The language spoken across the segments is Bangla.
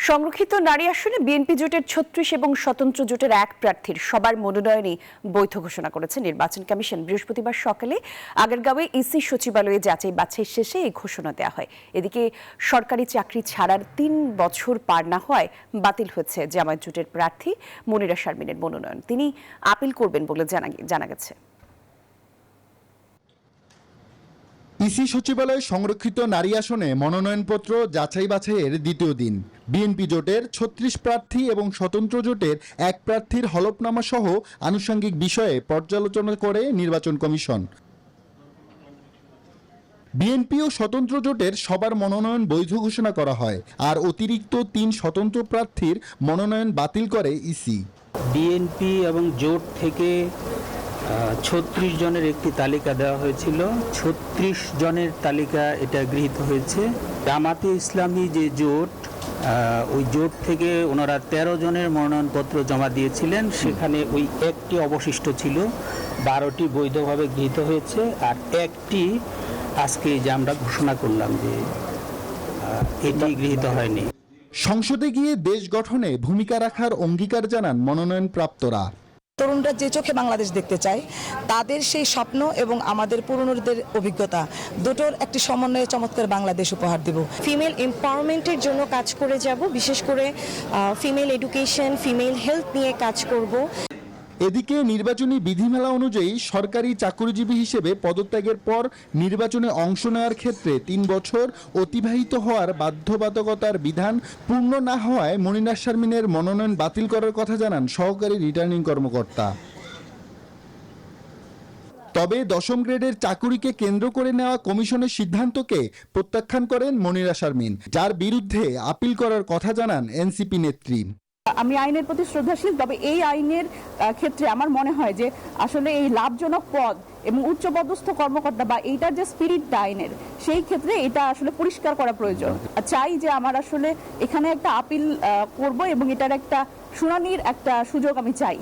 সংরক্ষিত নারী আসনে বিএনপি জোটের ৩৬ এবং স্বতন্ত্র জোটের এক প্রার্থীর সবার মনোনয়নই বৈধ ঘোষণা করেছে নির্বাচন কমিশন। বৃহস্পতিবার সকালে আগারগাঁওয়ে ইসি সচিবালয়ে যাচাই বাছাই শেষে এই ঘোষণা দেওয়া হয়। এদিকে সরকারি চাকরি ছাড়ার ৩ বছর পার না হওয়ায় বাতিল হয়েছে জামায়াত জোটের প্রার্থী মনিরা শারমিনের মনোনয়ন। তিনি আপিল করবেন বলে জানা গেছে। ইসি সচিবালয়ে সংরক্ষিত নারী আসনে মনোনয়নপত্র যাচাই বাছাইয়ের দ্বিতীয় দিন। বিএনপি জোটের ৩৬ প্রার্থী এবং স্বতন্ত্র জোটের এক প্রার্থীর হলফনামা সহ আনুষঙ্গিক বিষয়ে পর্যালোচনা করে নির্বাচন কমিশন। বিএনপি ও স্বতন্ত্র জোটের সবার মনোনয়ন বৈধ ঘোষণা করা হয়, আর অতিরিক্ত ৩ স্বতন্ত্র প্রার্থীর মনোনয়ন বাতিল করে ইসি। বিএনপি এবং জোট থেকে ৩৬ জনের একটি তালিকা দেওয়া হয়েছিল। ৩৬ জনের তালিকা এটা গৃহীত হয়েছে। জামাতে ইসলামী যে জোট, ওই জোট থেকে ওনারা ১৩ জনের মনোনয়নপত্র জমা দিয়েছিলেন, সেখানে ওই একটি অবশিষ্ট ছিল। ১২টি বৈধভাবে গৃহীত হয়েছে, আর একটি আজকে যে আমরা ঘোষণা করলাম যে এটি গৃহীত হয়নি। সংসদে গিয়ে দেশ গঠনে ভূমিকা রাখার অঙ্গীকার জানান মনোনয়ন প্রাপ্তরা। তরুণরা যে চোখে বাংলাদেশ দেখতে চায়, তাদের সেই স্বপ্ন এবং আমাদের পুরনোদের অভিজ্ঞতা দুটোর একটি সমন্বয়ে চমৎকার বাংলাদেশ উপহার দেব। ফিমেল এম্পাওয়ারমেন্টের জন্য কাজ করে যাব, বিশেষ করে ফিমেল এডুকেশন, ফিমেল হেলথ নিয়ে কাজ করব। এদিকে নির্বাচনী বিধিমালা অনুযায়ী সরকারি চাকরিজীবী হিসেবে পদত্যাগের পর নির্বাচনে অংশ নেওয়ার ক্ষেত্রে ৩ বছর অতিবাহিত হওয়ার বাধ্যবাধকতার বিধান পূর্ণ না হওয়ায় মনিরা শারমিনের মনোনয়ন বাতিল করার কথা জানান সহকারী রিটার্নিং কর্মকর্তা। তবে ১০ম গ্রেডের চাকুরিকে কেন্দ্র করে নেওয়া কমিশনের সিদ্ধান্তকে প্রত্যাখ্যান করেন মনিরা শারমিন, যার বিরুদ্ধে আপিল করার কথা জানান এনসিপি নেত্রী। আমি আইনের প্রতি শ্রদ্ধাশীল, তবে এই আইনের ক্ষেত্রে আমার মনে হয় যে আসলে এই লাভজনক পদ এবং উচ্চপদস্থ কর্মকর্তা বা এইটার যে স্পিরিটটা আইনের, সেই ক্ষেত্রে এটা আসলে পরিষ্কার করা প্রয়োজন। চাই যে আমার আসলে এখানে একটা আপিল করব এবং এটার একটা শুনানির একটা সুযোগ আমি চাই।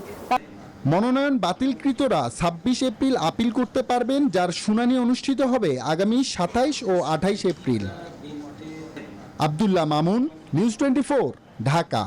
মনোনয়ন বাতিলকৃতরা ২৬ এপ্রিল আপিল করতে পারবেন, যার শুনানি অনুষ্ঠিত হবে আগামী ২৭ ও ২৮ এপ্রিল। আব্দুল্লাহ মামুন, নিউজ 24, ঢাকা।